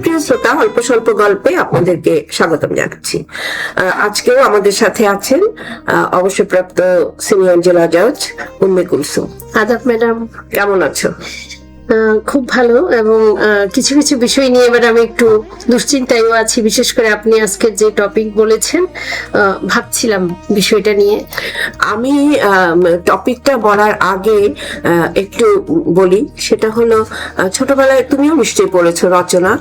সুপ্রিয় শ্রোতা, অল্প স্বল্প গল্পে আপনাদেরকে স্বাগতম জানাচ্ছি। আজকেও আমাদের সাথে আছেন অবসরপ্রাপ্ত সিনিয়র জেলা জজ উম্মে কুলসুম। আদাব ম্যাডাম, কেমন আছো? খুব ভালো, এবং কিছু কিছু বিষয় নিয়ে ম্যাডাম একটু দুশ্চিন্তায়ও আছি। বিশেষ করে আপনি আজকে যে টপিক বলেছেন, ভাবছিলাম বিষয়টা নিয়ে। আমি টপিকটা বলার আগে একটু বলি, সেটা হলো ছোটবেলায় তুমিও নিশ্চয়ই পড়েছো রচনা,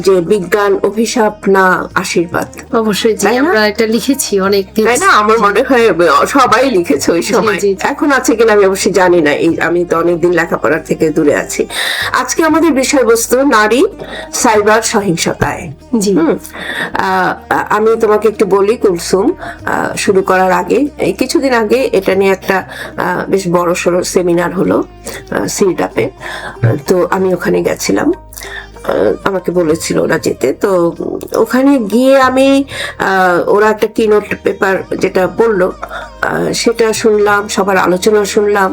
যে বিজ্ঞান অভিশাপ না আশীর্বাদ। অবশ্যই জি, আমরা এটা লিখেছি অনেক দিন, তাই না? আমার মনে হয় সবাই লিখেছে ওই সময়। এখন আছে কিনা আমি অবশ্যই জানি না, আমি তো অনেকদিন লেখাপড়ার থেকে দূরে আছি। আজকে আমাদের বিষয়বস্তু নারী সাইবার সহিংসতায়। আমি তোমাকে একটু বলি কুলসুম, শুরু করার আগে, এই কিছুদিন আগে এটা নিয়ে একটা বেশ বড় সড়ো সেমিনার হলো সিডাপে। তো আমি ওখানে গেছিলাম, আমাকে বলেছিল ওরা যেতে। তো ওখানে গিয়ে আমি ওরা একটা কিনোট পেপার যেটা বললো সেটা শুনলাম, সবার আলোচনা শুনলাম।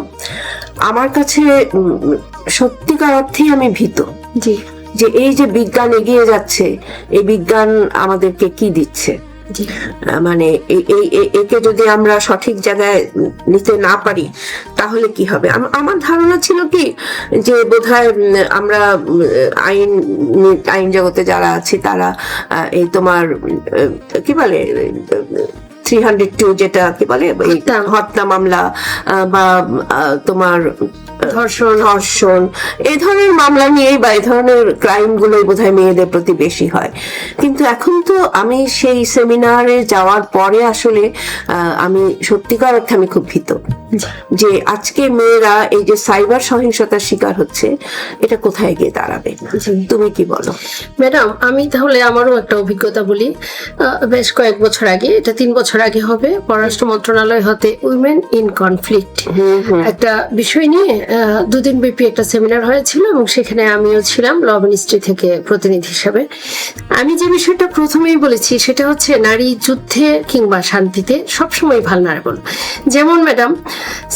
আমার কাছে সত্যিকার অর্থেই আমি ভীত যে এই যে বিজ্ঞান এগিয়ে যাচ্ছে, এই বিজ্ঞান আমাদেরকে কি দিচ্ছে। মানে একে যদি আমরা সঠিক জায়গায় নিতে না পারি তাহলে কি হবে। আমার ধারণা ছিল কি যে বোধহয় আমরা আইন জগতে যারা আছি তারা এই তোমার কি বলে 302 যেটা কি বলে হত্যা মামলা বা তোমার ধর্ষণ এই ধরনের মামলা নিয়েই বা এই ধরনের ক্রাইম গুলোই বোধহয় মেয়েদের প্রতি বেশি হয়। কিন্তু এখন তো আমি সেই সেমিনারে যাওয়ার পরে আসলে আমি সত্যিকার অর্থে আমি খুব ভীত যে আজকে মেয়েরা এই যে সাইবার সহিংসতার শিকার হচ্ছে, এটা কোথায় গিয়ে দাঁড়াবে। তুমি কি বলো ম্যাডাম? আমি তাহলে আমারও একটা অভিজ্ঞতা বলি। বেশ কয়েক বছর আগে, এটা 3 বছর আগে হবে, পররাষ্ট্র মন্ত্রণালয় হতে উইমেন ইন কনফ্লিক্ট একটা বিষয় নিয়ে 2 দিন ব্যাপী একটা সেমিনার হয়েছিল, এবং সেখানে আমিও ছিলাম ল মিনিস্ট্রি থেকে প্রতিনিধি হিসাবে। আমি যে বিষয়টা প্রথমেই বলেছি সেটা হচ্ছে নারী যুদ্ধে কিংবা শান্তিতে সবসময় ভালনারেবল। যেমন ম্যাডাম,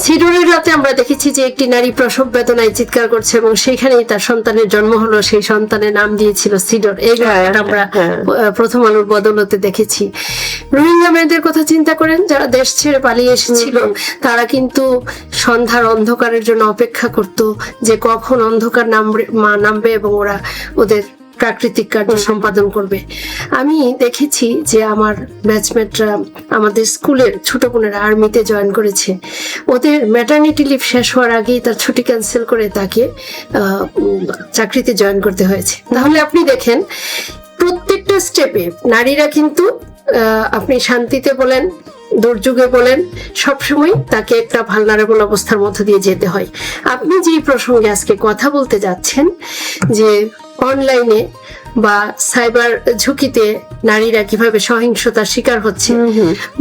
সিডরের রাতে আমরা দেখেছি যে একটি নারী প্রসব বেদনায় চিৎকার করছে, এবং সেখানেই তার সন্তানের জন্ম হলো, সেই সন্তানের নাম দিয়েছিল সিডর। এই ঘটনাটা আমরা প্রথম আলোর বদৌলতে দেখেছি। রোহিঙ্গা মেয়েদের কথা চিন্তা করেন, যারা দেশ ছেড়ে পালিয়ে এসেছিল, তারা কিন্তু সন্ধ্যার অন্ধকারের জন্য অপেক্ষা করত যে কখন অন্ধকার নামবে এবং ওরা ওদের প্রাকৃতিক কার্য সম্পাদন করবে। আমি দেখেছি যে আমার ব্যাচমেটরা, আমাদের স্কুলের ছোট বোনেরা আর্মিতে জয়েন করেছে, ওদের ম্যাটারনিটি লিভ শেষ হওয়ার আগেই তার ছুটি ক্যান্সেল করে তাকে চাকরিতে জয়েন করতে হয়েছে। তাহলে আপনি দেখেন প্রত্যেকটা স্টেপে নারীরা কিন্তু, আপনি শান্তিতে বলেন, দুর্যোগে বলেন, সবসময় তাকে একটা ভালনারেবল অবস্থার মধ্য দিয়ে যেতে হয়। আপনি যে প্রসঙ্গে আজকে কথা বলতে যাচ্ছেন যে অনলাইনে বা সাইবার ঝুঁকিতে নারীরা কিভাবে সহিংসতার শিকার হচ্ছে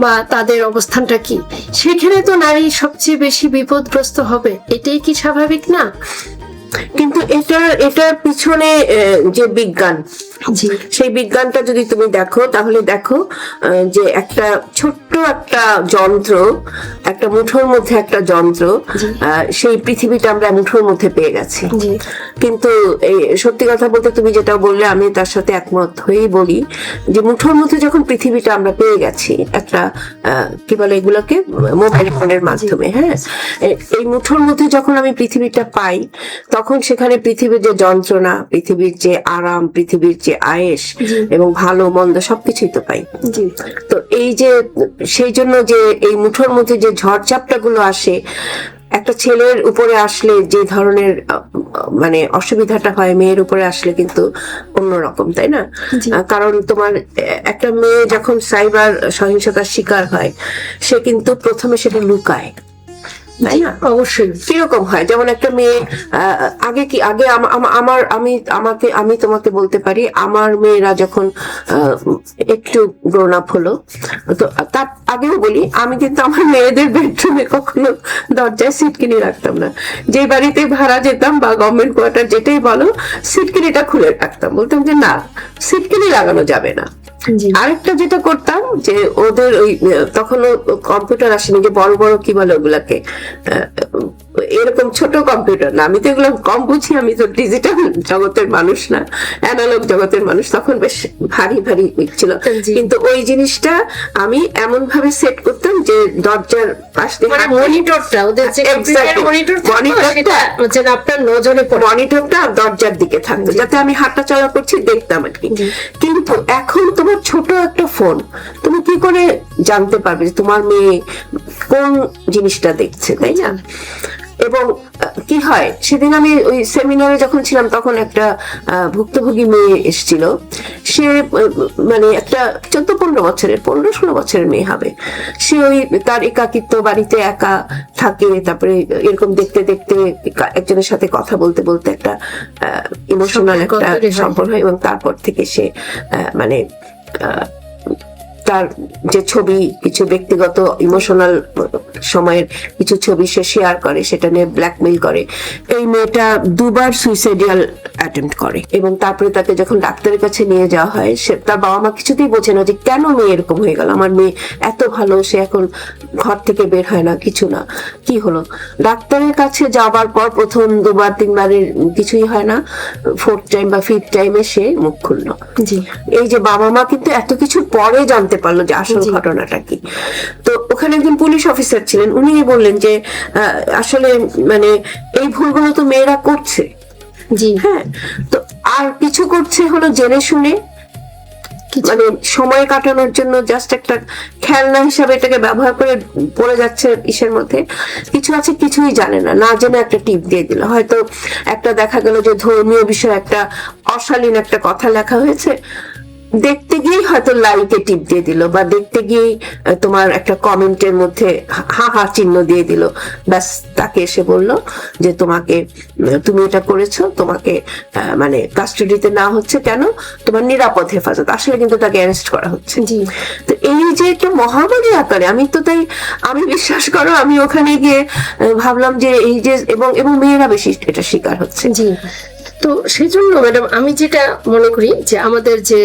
বা তাদের অবস্থানটা কি, সেখানে তো নারী সবচেয়ে বেশি বিপদগ্রস্ত হবে। এটাই কি স্বাভাবিক না? কিন্তু এটার পিছনে যে বিজ্ঞান, সেই বিজ্ঞানটা যদি তুমি দেখো তাহলে দেখো যে একটা ছোট্ট একটা যন্ত্র, একটা মুঠোর মধ্যে একটা যন্ত্র, সেই পৃথিবীটা আমরা মুঠোর মধ্যে পেয়ে গেছি। কিন্তু এই সত্যি কথা বলতে তুমি যেটা বললে আমি তার সাথে একমত হয়েই বলি যে মুঠোর মধ্যে যখন পৃথিবীটা আমরা পেয়ে গেছি একটা কি বলে এগুলোকে মোবাইল ফোনের মাধ্যমে, হ্যাঁ, এই মুঠোর মধ্যে যখন আমি পৃথিবীটা পাই তখন সেখানে পৃথিবীর যে যন্ত্রণা, পৃথিবীর যে আরাম, পৃথিবীর যে আয়েশ এবং ভালো মন্দ সবকিছুই তো পাই। তো এই যে সেই জন্য যে এই মুঠোর মধ্যে যে ঝড়ঝাপটা গুলো আসে, একটা ছেলের উপরে আসলে যে ধরনের মানে অসুবিধাটা হয়, মেয়ের উপরে আসলে কিন্তু অন্যরকম, তাই না? কারণ তোমার একটা মেয়ে যখন সাইবার সহিংসতার শিকার হয়, সে কিন্তু প্রথমে সেটা লুকায়, তাই না? অবশ্যই কিরকম হয়, যেমন একটা মেয়ে আগে আমি তোমাকে বলতে পারি, আমার মেয়েরা যখন একটু গ্রোন আপ হলো, তো তার আগেও বলি, আমি কিন্তু আমার মেয়েদের বেডরুমে কখনো দরজায় সিটকিনি রাখতাম না। যে বাড়িতে ভাড়া যেতাম বা গভর্নমেন্ট কোয়ার্টার যেটাই বলো, সিটকিনিটা খুলে রাখতাম, বলতাম যে না, সিটকিনি লাগানো যাবে না। জি। আরেকটা যেটা করতাম যে ওদের ওই তখন কম্পিউটার আসেনি, যে বড় বড় কি বলে ওগুলাকে, এরকম ছোট কম্পিউটার না, আমি তো এগুলো কম বুঝি, আমি তো ডিজিটাল জগতের মানুষ না, অ্যানালগ জগতের মানুষ, তখন বেশ ভারী ভারী ছিল। জি। কিন্তু ওই জিনিসটা আমি এমন ভাবে সেট করতাম যে দরজার পাশ দিয়ে মানে মনিটরটা, ওদের যে Exactly. মনিটরটা যেন আপনার নজরে পড়ে। মনিটরটা দরজার দিকে থাকতো, যাতে আমি হাঁটা চলা করছি দেখতাম আর কি। কিন্তু এখন তোমার ছোট একটা ফোন, তুমি কি করে জানতে পারবে যে তোমার মেয়ে কোন জিনিসটা দেখছে, তাই না? এবং কি হয়, সেদিন আমি ওই সেমিনারে যখন ছিলাম তখন একটা ভুক্তভোগী মেয়ে এসেছিল। সে মানে একটা 14-15 বছরের, 15-16 বছরের মেয়ে হবে। সে ওই তার একাকিত্ব, বাড়িতে একা থাকে, তারপরে এরকম দেখতে দেখতে একজনের সাথে কথা বলতে বলতে একটা ইমোশনাল একটা সম্পর্ক হয়, এবং তারপর থেকে সে মানে তার যে ছবি, কিছু ব্যক্তিগত ইমোশনাল সময়ের কিছু ছবি সে শেয়ার করে, সেটা নিয়ে ব্ল্যাকমেইল করে। এই মেয়েটা 2 বার সুইসাইডাল অ্যাটেম্প্ট করে, এবং তারপরে তাকে যখন ডাক্তারের কাছে নিয়ে যাওয়া হয়, সে তার বাবা মা কিছুতেই বোঝে না যে কেন মেয়ে এরকম হয়ে গেল, আমার মেয়ে এত ভালো, সে এখন ঘর থেকে বের হয় না, কিছু না, কি হলো। ডাক্তারের কাছে যাওয়ার পর প্রথম 2 বার 3 বারের কিছুই হয় না, 4th টাইম বা 5th টাইমে সে মুখ খুললো। জি। এই যে বাবা মা কিন্তু এত কিছু পরে জানতে পারলো যে আসল ঘটনাটা কি। তো ওখানে একজন পুলিশ অফিসার ছিলেন, উনি বললেন যে আসলে মানে এই ভুলগুলো তো মেয়েরা করছে। জি। হ্যাঁ, তো আর কিছু করছে হলো জেনে শুনে, মানে সময় কাটানোর জন্য জাস্ট একটা খেলনা হিসাবে এটাকে ব্যবহার করে পড়ে যাচ্ছে ইসের মধ্যে। কিছু আছে কিছুই জানে না, না জেনে একটা টিপ দিয়ে দিল। হয়তো একটা দেখা গেল যে ধর্মীয় বিষয়ে একটা অশালীন একটা কথা লেখা হয়েছে, দেখতে গিয়েই হয়তো লাইকে টিপ দিয়ে দিল, বা দেখতে গিয়েই তোমার একটা কমেন্টের মধ্যে হা হা চিহ্ন দিয়ে দিল, ব্যাস তাকে এসে বললো যে তোমাকে, তুমি এটা করেছো, তোমাকে মানে কাস্টাডিতে না হচ্ছে কেন, তোমার নিরাপদ হেফাজত। আসলে কিন্তু তাকে অ্যারেস্ট করা হচ্ছে। জি। তো এই যে একটা মহামারী আকারে, আমি তো তাই, আমি বিশ্বাস করো আমি ওখানে গিয়ে ভাবলাম যে এই যে, এবং মেয়েরা বেশি এটা শিকার হচ্ছে। জি। তো সেই জন্য ম্যাডাম আমি যেটা মনে করি যে আমাদের যে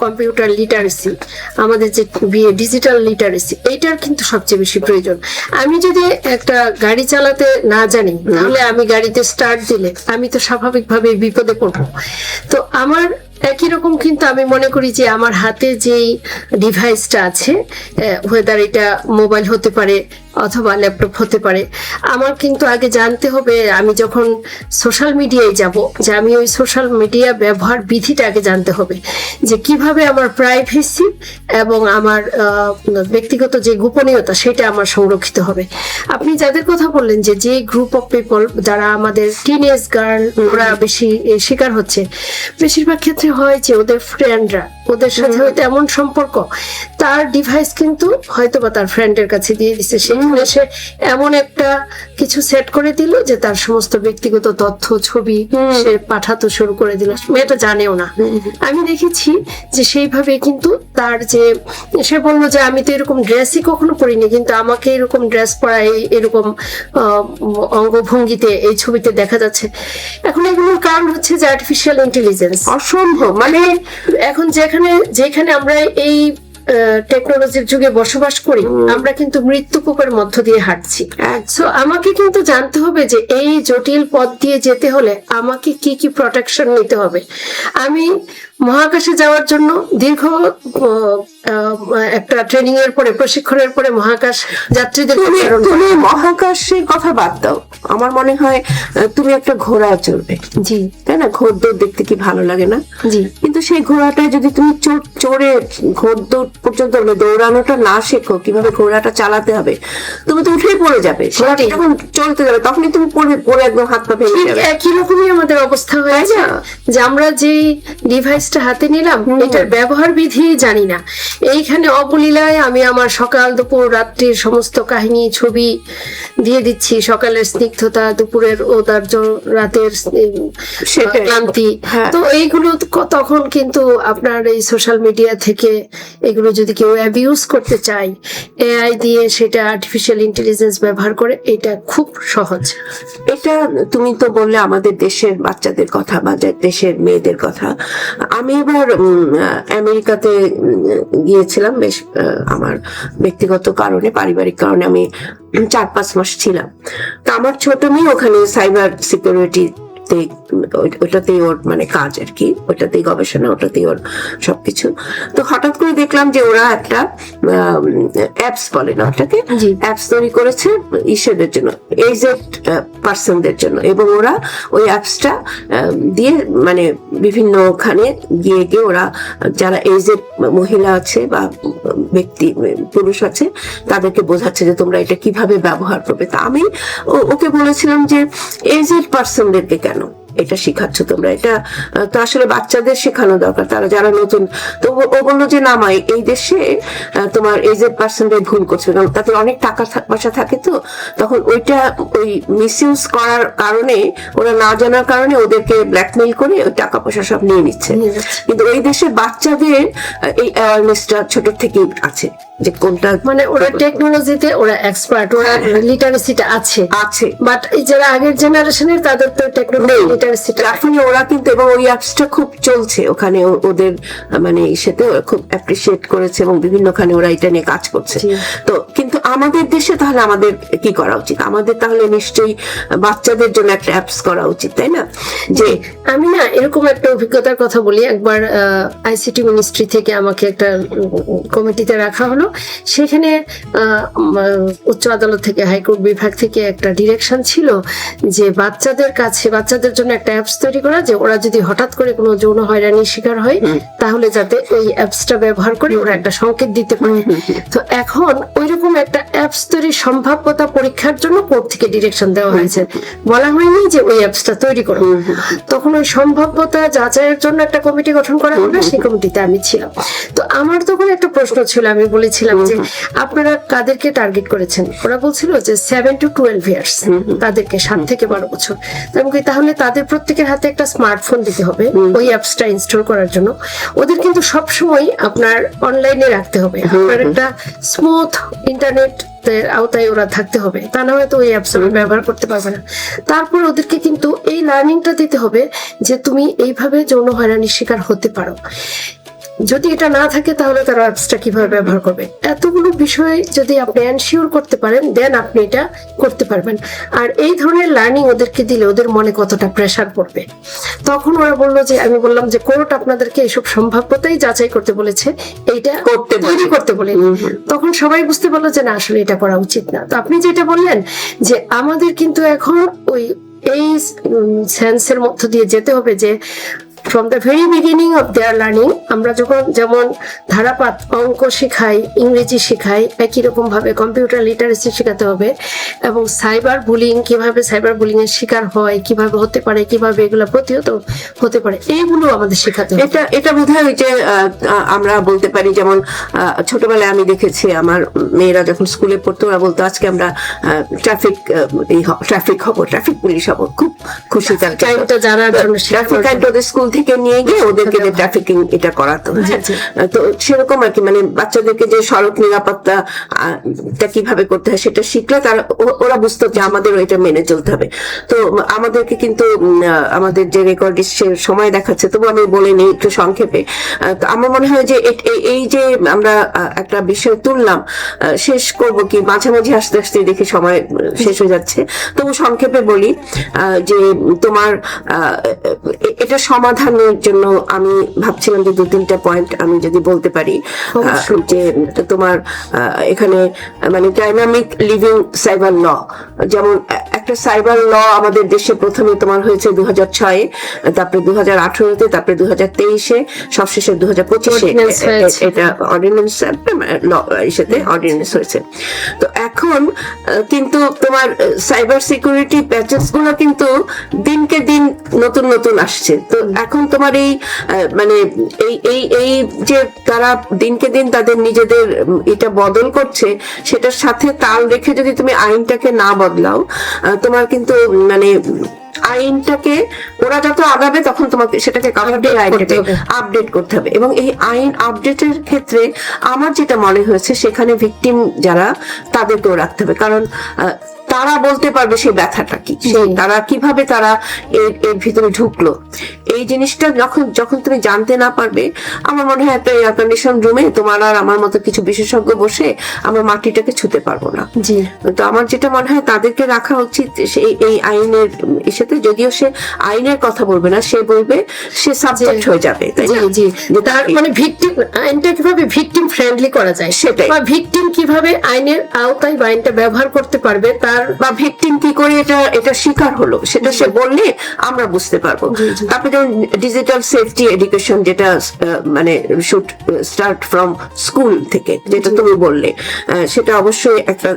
কম্পিউটার লিটারেসি, আমাদের যে ডিজিটাল লিটারেসি, এইটার কিন্তু সবচেয়ে বেশি প্রয়োজন। আমি যদি একটা গাড়ি চালাতে না জানি, তাহলে আমি গাড়িতে স্টার্ট দিলে আমি তো স্বাভাবিকভাবে বিপদে পড়বো। তো আমার একই রকম কিন্তু আমি মনে করি যে আমার হাতে যেই ডিভাইসটা আছে, ওয়েদার এটা মোবাইল হতে পারে অথবা ল্যাপটপ হতে পারে, আমার কিন্তু আগে জানতে হবে, আমি যখন সোশ্যাল মিডিয়ায় যাব, যে আমি ওই সোশ্যাল মিডিয়া ব্যবহার বিধিটা আগে জানতে হবে, যে কিভাবে আমার প্রাইভেসি এবং আমার ব্যক্তিগত যে গোপনীয়তা সেটা আমার সংরক্ষিত হবে। আপনি যাদের কথা বললেন যে গ্রুপ অফ পিপল, যারা আমাদের টিনেজ গার্ল, ওরা বেশি শিকার হচ্ছে, বেশিরভাগ ক্ষেত্রে হয় যে ওদের ফ্রেন্ডরা, ওদের সাথে হয়তো এমন সম্পর্ক, তার ডিভাইস কিন্তু হয়তো বা তার ফ্রেন্ডের কাছে দিয়ে দিচ্ছে, সেখানে সে এমন একটা কিছু সেট করে দিল যে তার সমস্ত ব্যক্তিগত তথ্য, ছবি সে পাঠাতে শুরু করে দিল, মেয়েটা জানেও না। আমি দেখেছি যে সেইভাবে কিন্তু তার যে, সে বললো যে আমি তো এরকম ড্রেসই কখনো পরিনি, কিন্তু আমাকে এরকম ড্রেস পরাই, এরকম অঙ্গভঙ্গিতে এই ছবিতে দেখা যাচ্ছে। এখন এগুলোর কারণ হচ্ছে যে আর্টিফিশিয়াল ইন্টেলিজেন্স। অসম্ভব, মানে এখন যেখানে আমরা এই টেকনোলজির যুগে বসবাস করি, আমরা কিন্তু মৃত্যুকূপের মধ্য দিয়ে হাঁটছি। সো আমাকে কিন্তু জানতে হবে যে এই জটিল পথ দিয়ে যেতে হলে আমাকে কি কি প্রোটেকশন নিতে হবে। আমি মহাকাশে যাওয়ার জন্য দীর্ঘ একটা ট্রেনিং এর পরে, প্রশিক্ষণের পরে মহাকাশ যাত্রীদের তুমি মহাকাশের কথা বাদ দাও, আমার মনে হয় তুমি একটা ঘোড়া চড়বে। জি। তাই না? ঘোড়দৌড় দেখতে কি ভালো লাগে না? জি। কিন্তু সেই ঘোড়াটা যদি তুমি চড়ে ঘোড়দৌড় পর্যন্ত দৌড়ানোটা না শেখো, কিভাবে ঘোড়াটা চালাতে হবে, তুমি তো উঠেই পড়ে যাবে। ঘোড়াটা যখন চলতে যাবে তখনই তুমি পড়ে একদম হাত পা ভেঙে যাবে। একই রকমই আমাদের অবস্থা হয়েছে, যে আমরা যে ডিভাইসটা হাতে নিলাম এটার ব্যবহার বিধি জানি না। এইখানে অবলীলায় আমি আমার সকাল দুপুর রাত্রির সমস্ত কাহিনী, ছবি দিয়ে দিচ্ছি, সকালের স্নিগ্ধতা, দুপুরের ঔদার্য, রাতের ক্লান্তি। তো এইগুলো তখন কিন্তু আপনার এই সোশ্যাল মিডিয়া থেকে এগুলো যদি কেউ অ্যাবিউজ করতে চায়, এআই দিয়ে, সেটা আর্টিফিশিয়াল ইন্টেলিজেন্স ব্যবহার করে, এটা খুব সহজ। এটা তুমি তো বললে আমাদের দেশের বাচ্চাদের কথা বা দেশের মেয়েদের কথা, আমি আমি এবার আমেরিকাতে গিয়েছিলাম বেশ আমার ব্যক্তিগত কারণে, পারিবারিক কারণে আমি 4-5 মাস ছিলাম। তো আমার ছোট মেয়ে ওখানে সাইবার সিকিউরিটি ওটাতেই ওর মানে কাজ আর কি, ওটাতেই গবেষণা, ওটাতেই ওর সবকিছু। তো হঠাৎ করে দেখলাম যে ওরা একটা অ্যাপস বলে না ওটাকে, অ্যাপস তৈরি করেছে ইসেদের জন্য, এজেড পার্সনদের জন্য, এবং ওরা ওই অ্যাপসটা দিয়ে মানে বিভিন্নখানে গিয়ে গিয়ে ওরা যারা এজেড মহিলা আছে বা ব্যক্তি পুরুষ আছে তাদেরকে বোঝাচ্ছে যে তোমরা এটা কিভাবে ব্যবহার করবে। তা আমি ওকে বলেছিলাম যে এজেড পার্সনদেরকে কেন এটা শিখাচ্ছ তোমরা, এটা তো আসলে বাচ্চাদের শেখানো দরকার, তারা যারা নতুন। তো ও বললো যে না মা, এই দেশে তোমার এজেড পার্সনদের ভুল করছে, কারণ তাদের অনেক টাকা পয়সা থাকে, তো তখন ওইটা ওই মিসইউজ করার কারণে, ওরা না জানার কারণে ওদেরকে ব্ল্যাকমেইল করে ওই টাকা পয়সা সব নিয়ে নিচ্ছে। কিন্তু ওই দেশে বাচ্চাদের এই অ্যাওয়ারনেসটা ছোট থেকেই আছে যে কোনটা, মানে ওরা টেকনোলজিতে ওরা এক্সপার্ট, ওরা লিটারেসিটা আছে, বাট যারা আগের জেনারেশনের তাদের তো টেকনোলজি লিটারেসিটা এখনই ওরা কিন্তু, এবং ওই অ্যাপসটা খুব চলছে ওখানে, ওদের মানে সেটা খুব অ্যাপ্রিসিয়েট করেছে এবং বিভিন্নখানে ওরা এটা নিয়ে কাজ করছে। তো কিন্তু আমাদের দেশে তাহলে আমাদের কি করা উচিত? আমাদের তাহলে নিশ্চয়ই বাচ্চাদের জন্য একটা অ্যাপস করা উচিত, তাই না? যে আমি না এরকম একটা অভিজ্ঞতার কথা বলি। একবার আইসিটি মিনিস্ট্রি থেকে আমাকে একটা কমিটিতে রাখা হলো, সেখানে উচ্চ আদালত থেকে, হাইকোর্ট বিভাগ থেকে একটা ডিরেকশন ছিল যে বাচ্চাদের কাছে, বাচ্চাদের জন্য একটা অ্যাপস তৈরি করা, যে ওরা যদি হঠাৎ করে কোনো যৌন হয়রানির শিকার হয় তাহলে যাতে ওই অ্যাপসটা ব্যবহার করে ওরা একটা সংকেত দিতে পারে। তো এখন ওইরকম একটা অ্যাপস তৈরির সম্ভাব্যতা পরীক্ষার জন্য কোর্ট থেকে ডিরেকশন দেওয়া হয়েছে, বলা হয়নি যে ওই অ্যাপসটা তৈরি করো। তখন ওই সম্ভাব্যতা যাচাইয়ের জন্য একটা কমিটি গঠন করা হলো, সেই কমিটিতে আমি ছিলাম। তো আমার তখন একটা প্রশ্ন ছিল, আমি বলেছিলাম যে আপনারা কাদেরকে টার্গেট করেছেন? ওরা বলছিল যে 7 to 12 ইয়ার্স, তাদেরকে 7 থেকে 12 বছর। তাহলে তাদের প্রত্যেকের হাতে একটা স্মার্টফোন দিতে হবে ওই অ্যাপসটা ইনস্টল করার জন্য। ওদের কিন্তু সবসময় আপনার অনলাইনে রাখতে হবে, আপনার একটা স্মুথ ইন্টারনেট আওতায় ওরা থাকতে হবে, তা না হয়তো ওই অ্যাপস ব্যবহার করতে পারবে না। তারপর ওদেরকে কিন্তু এই লার্নিংটা দিতে হবে যে তুমি এইভাবে যৌন হয়রানির শিকার হতে পারো। যদি এটা না থাকে তাহলে তারা অ্যাপসটা কিভাবে ব্যবহার করবে, এতগুলো বিষয় যদি আপনি এনশিওর করতে পারেন দেন আপনি এটা করতে পারবেন। আর এই ধরনের লার্নিং ওদেরকে দিলে ওদের মনে কতটা প্রেসার পড়বে। তখন ওরা বললো যে, আমি বললাম যে কোর্ট আপনাদেরকে এইসব সম্ভাব্যতাই যাচাই করতে বলেছে, এইটা তৈরি করতে বলে। তখন সবাই বুঝতে পারলো যে না, আসলে এটা করা উচিত না। তো আপনি যেটা বললেন যে আমাদের কিন্তু এখন ওই এই সেন্সের মধ্য দিয়ে যেতে হবে যে from the very beginning of their learning, আমরা যখন যেমন ধারাপাত অঙ্ক শেখাই, ইংরেজি শেখাই, একই রকম ভাবে কম্পিউটার লিটারেসি শেখাতে হবে, এবং সাইবার বুলিং, কিভাবে সাইবার বুলিং এর শিকার হয়, কিভাবে হতে পারে, কিভাবে এগুলো প্রতিহত হতে পারে, এইগুলো আমাদের শেখাতে হবে। এটা বোধহয় ওই যে আমরা বলতে পারি, যেমন ছোটবেলায় আমি দেখেছি আমার মেয়েরা যখন স্কুলে পড়তো ওরা বলতো আজকে আমরা ট্রাফিক হব, ট্রাফিক পুলিশ হব, খুব খুশি টাইমটা জানার জন্য ট্রাফিক আইন ওদের স্কুল থেকে নিয়ে গিয়ে ওদেরকে ট্রাফিকিং এটা করাতো। তো সেরকম আর কি, মানে বাচ্চাদেরকে যে সড়ক নিরাপত্তা কিভাবে করতে হয় সেটা শিখলে তারা, ওরা বুঝতো যে আমাদের ওইটা মেনে চলতে হবে। তো আমাদেরকে কিন্তু আমাদের যে রেকর্ড সময় দেখাচ্ছে, তবু আমি বলে নিই একটু সংক্ষেপে। তো আমার মনে হয় যে এই যে আমরা একটা বিষয় তুললাম, শেষ করব কি মাঝামাঝি আস্তে আস্তে দেখি সময় শেষ হয়ে যাচ্ছে, তবু সংক্ষেপে বলি যে তোমার এটা সমাধানের জন্য আমি ভাবছিলাম যে 2-3টা পয়েন্ট আমি যদি বলতে পারি, যে তোমার এখানে মানে ডাইনামিক লিভিং সাইবার ল, যেমন একটা সাইবার ল আমাদের দেশে প্রথমে তোমার হয়েছে 2006-এ, তারপরে 2018-তে, তারপরে 2023-এ, সবশেষে 2025-এ এটা অর্ডিন্যান্স হয়েছে। তো এখন কিন্তু তোমার সাইবার সিকিউরিটি প্যাচেস গুলো কিন্তু দিনকে দিন নতুন নতুন আসছে। তো এখন তোমার এই মানে এই যে তারা দিনকে দিন তাদের নিজেদের এটা বদল করছে, সেটার সাথে তাল রেখে যদি তুমি আইনটাকে না বদলাও, তোমার কিন্তু মানে আইনটাকে ওরা যত আগাবে তখন তোমাকে সেটাকে আপডেট করতে হবে। এবং এই আইন আপডেটের ক্ষেত্রে আমার যেটা মনে হয়েছে, সেখানে ভিকটিম যারা তাদেরকেও রাখতে হবে, কারণ তারা বলতে পারবে সেই ব্যথাটা কি, তারা কিভাবে তারা এর ভিতরে ঢুকলো। এই জিনিসটা যখন তুমি জানতে না পারবে, আমার মনে হয় একটা এয়ার কন্ডিশন রুমে তোমার আর আমার মতো কিছু বিশেষজ্ঞ বসে আমরা মাটিটাকে ছুতে পারবো না। তো আমার যেটা মনে হয় তাদেরকে রাখা উচিত এই আইনের সাথে, যদিও সে আইনের কথা বলবে না, সে বলবে সে সাবজেক্ট হয়ে যাবে, তাই না? তার মানে ভিকটিম আইনটা কিভাবে ভিকটিম ফ্রেন্ডলি করা যায়, সেটাই, বা ভিকটিম কিভাবে আইনের আওতায় বা আইনটা ব্যবহার করতে পারবে, তার বা ভিকটিম কি করে এটা শিকার হলো সেটা সে বললে আমরা বুঝতে পারবো। তারপরে যেমন ডিজিটাল সেফটি এডুকেশন, যেটা মানে শুড স্টার্ট ফ্রম স্কুল থেকে, যেটা তুমি বললে, সেটা অবশ্যই একটা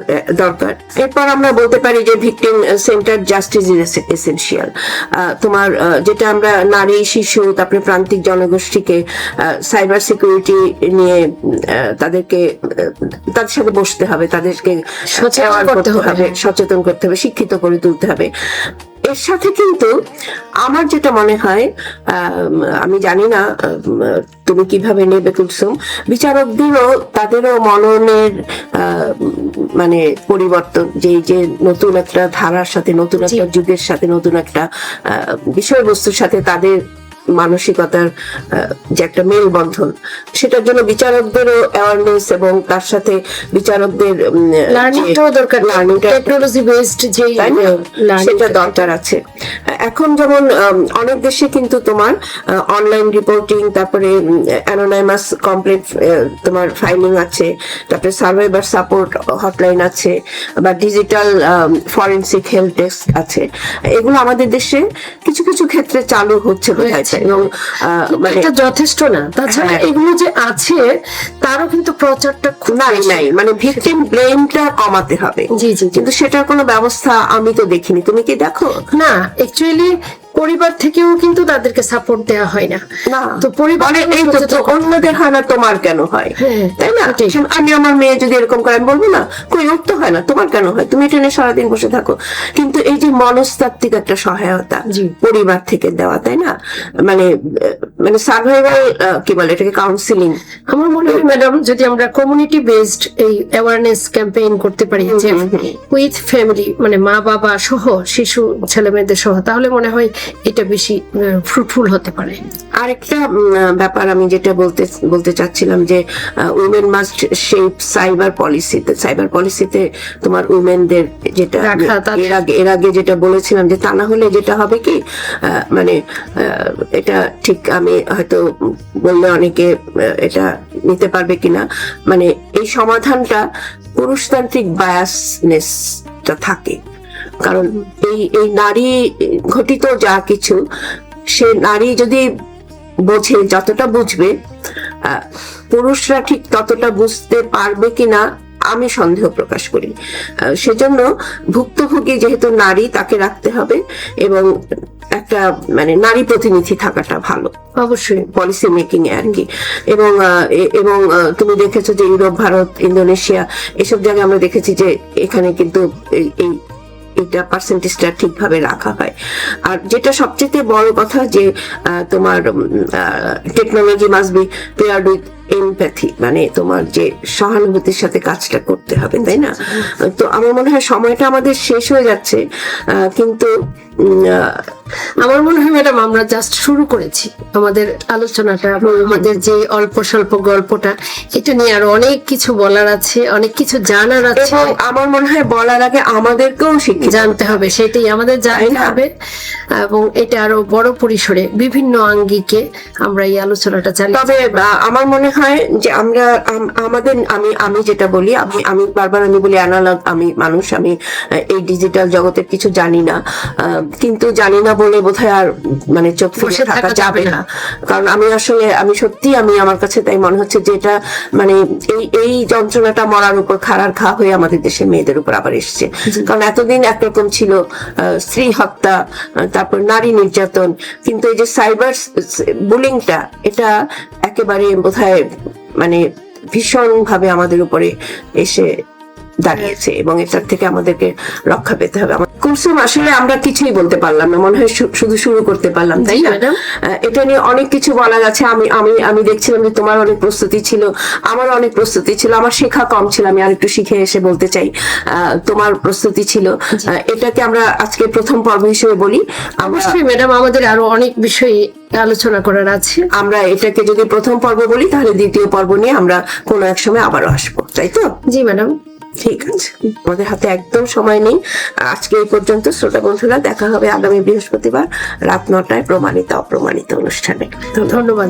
দরকার। এরপর আমরা বলতে পারি যে victim centre justice is essential. তোমার যেটা আমরা নারী, শিশু, তারপরে প্রান্তিক জনগোষ্ঠীকে সাইবার সিকিউরিটি নিয়ে তাদেরকে তাদের সাথে বসতে হবে, তাদেরকে সচেতন করতে হবে, শিক্ষিত করে তুলতে হবে। এর সাথে কিন্তু আমার যেটা মনে হয়, আমি জানি না তুমি কিভাবে নেবে কুলসুম, বিচারকদেরও তাদেরও মননের মানে পরিবর্তন, যে নতুন একটা ধারার সাথে, নতুন একটা যুগের সাথে, নতুন একটা বিষয়বস্তুর সাথে তাদের মানসিকতার যে একটা মেলবন্ধন, সেটার জন্য বিচারকদেরও অ্যাওয়ারনেস এবং তার সাথে বিচারকদের লার্নিংটাও দরকার, টেকনোলজি বেসড যে সেটা দরকার আছে। এখন যেমন অনেক দেশে কিন্তু তোমার অনলাইন রিপোর্টিং, তারপরে অ্যানোনাইমাস কমপ্লেন্ট তোমার ফাইলিং আছে, তারপরে সার্ভাইভার সাপোর্ট হটলাইন আছে, বা ডিজিটাল ফরেনসিক হেল্প ডেস্ক আছে। এগুলো আমাদের দেশে কিছু কিছু ক্ষেত্রে চালু হচ্ছে বোঝাচ্ছে, এবং মানে এটা যথেষ্ট না। তাছাড়া এগুলো যে আছে তারও কিন্তু প্রচারটা নাই, মানে ভিকটিম ব্লেমটা কমাতে হবে। কিন্তু সেটার কোনো ব্যবস্থা আমি তো দেখিনি, তুমি কি দেখো? না, অ্যাকচুয়ালি পরিবার থেকেও কিন্তু তাদেরকে সাপোর্ট দেওয়া হয় না। তো পরিবার এই তো অন্যদের হয় না, তোমার কেন হয়, তাই না? আমি আমার মেয়ে যদি এরকম করে, আমি বলবো না কই ওর তো হয় না, তোমার কেন হয়, তুমি এটা নিয়ে সারাদিন বসে থাকো। কিন্তু এই যে মনস্তাত্ত্বিক একটা সহায়তা পরিবার থেকে দেওয়া, তাই না? মানে সার্ভাইভাল কি বলে এটাকে, কাউন্সিলিং। আমার মনে হয় ম্যাডাম, যদি আমরা কমিউনিটি বেসড এই অ্যাওয়ারনেস ক্যাম্পেইন করতে পারি, যে উইথ ফ্যামিলি, মানে মা বাবা সহ, শিশু ছেলে মেয়েদের সহ, তাহলে মনে হয় এটা বেশি ফ্রুটফুল হতে পারে। আরেকটা ব্যাপার আমি যেটা বলতে চাচ্ছিলাম, যে উইমেন মাস্ট শেপ সাইবার পলিসিতে তোমার উইমেনদের যেটা এর আগে যেটা বলেছিলাম, যে তা না হলে যেটা হবে কি, মানে এটা ঠিক আমি হয়তো বললে অনেকে এটা নিতে পারবে কিনা, মানে এই সমাধানটা পুরুষতান্ত্রিক বায়াসনেসটা থাকে। কারণ এই নারী ঘটিত যা কিছু, সে নারী যদি বোঝে, যতটা বুঝবে, পুরুষরা ঠিক ততটা বুঝতে পারবে কিনা আমি সন্দেহ প্রকাশ করি। সেজন্য ভুক্তভোগী যেহেতু নারী, তাকে রাখতে হবে, এবং একটা মানে নারী প্রতিনিধি থাকাটা ভালো অবশ্যই পলিসি মেকিং এ আর কি। এবং তুমি দেখেছো যে ইউরোপ, ভারত, ইন্দোনেশিয়া এসব জায়গায় আমরা দেখেছি যে এখানে কিন্তু এটা পার্সেন্টেজটা ঠিকভাবে রাখা হয়। আর যেটা সবচেয়ে বড় কথা, যে তোমার technology must be paired with empathy, মানে তোমার যে সহানুভূতির সাথে কাজটা করতে হবে, তাই না? তো আমার মনে হয় সময়টা আমাদের শেষ হয়ে যাচ্ছে, কিন্তু আমার মনে হয় ম্যাডাম আমরা জাস্ট শুরু করেছি আমাদের আলোচনাটা। আমাদের যে অল্প স্বল্প গল্পটা, এটা নিয়ে আরো অনেক কিছু বলার আছে, অনেক কিছু জানার আছে। আমার মনে হয় বলার আগে আমাদেরকেও জানতে হবে, সেটাই আমাদের জানতে হবে, এবং এটা আরো বড় পরিসরে বিভিন্ন আঙ্গিকে আমরা এই আলোচনাটা চালাই। তবে আমার মনে হয় যে আমরা আমি যেটা বলি, আমি বারবার বলি অ্যানালগ, আমি মানুষ, আমি এই ডিজিটাল জগতের কিছু জানি না, কিন্তু জানি না বলে বোধহয় আর মানে চোখ ফিরে থাকা যাবে না। কারণ আমি সত্যি আমার কাছে তাই মনে হচ্ছে যে এটা মানে এই যন্ত্রণাটা মরার উপর খাড়ার ঘা হয়ে আমাদের দেশের মেয়েদের উপর আবার এসছে। কারণ এতদিন একরকম ছিল স্ত্রী হত্যা, তারপর নারী নির্যাতন, কিন্তু এই যে সাইবার বুলিংটা, এটা একেবারে বোধহয় মানে ভীষণ ভাবে আমাদের উপরে এসে দাঁড়িয়েছে, এবং এটার থেকে আমাদেরকে রক্ষা পেতে হবে। কুলসুম, আসলে আমরা কিছুই বলতে পারলাম না, মনে হয় শুধু শুরু করতে পারলাম, তাই জি, না? ম্যাডাম। এটা নিয়ে অনেক কিছু বলা যাচ্ছে। আমি আমি আমি দেখছিলাম যে তোমার অনেক প্রস্তুতি ছিল, আমার অনেক প্রস্তুতি ছিল, আমার শেখা কম ছিল, আমি আরেকটু শিখে এসে বলতে চাই। তোমার প্রস্তুতি ছিল, এটাকে আমরা আজকে প্রথম পর্ব হিসেবে বলি। অবশ্যই ম্যাডাম, আমাদের আরো অনেক বিষয় আলোচনা করার আছে। আমরা এটাকে যদি প্রথম পর্ব বলি, তাহলে দ্বিতীয় পর্ব নিয়ে আমরা কোনো এক সময় আবারও আসবো, তাই তো? জি ম্যাডাম। ঠিক আছে, আমাদের হাতে একদম সময় নেই। আজকে এই পর্যন্ত। শ্রোতা বন্ধুরা, দেখা হবে আগামী বৃহস্পতিবার রাত 9টায় প্রমাণিত অপ্রমাণিত অনুষ্ঠানে। ধন্যবাদ।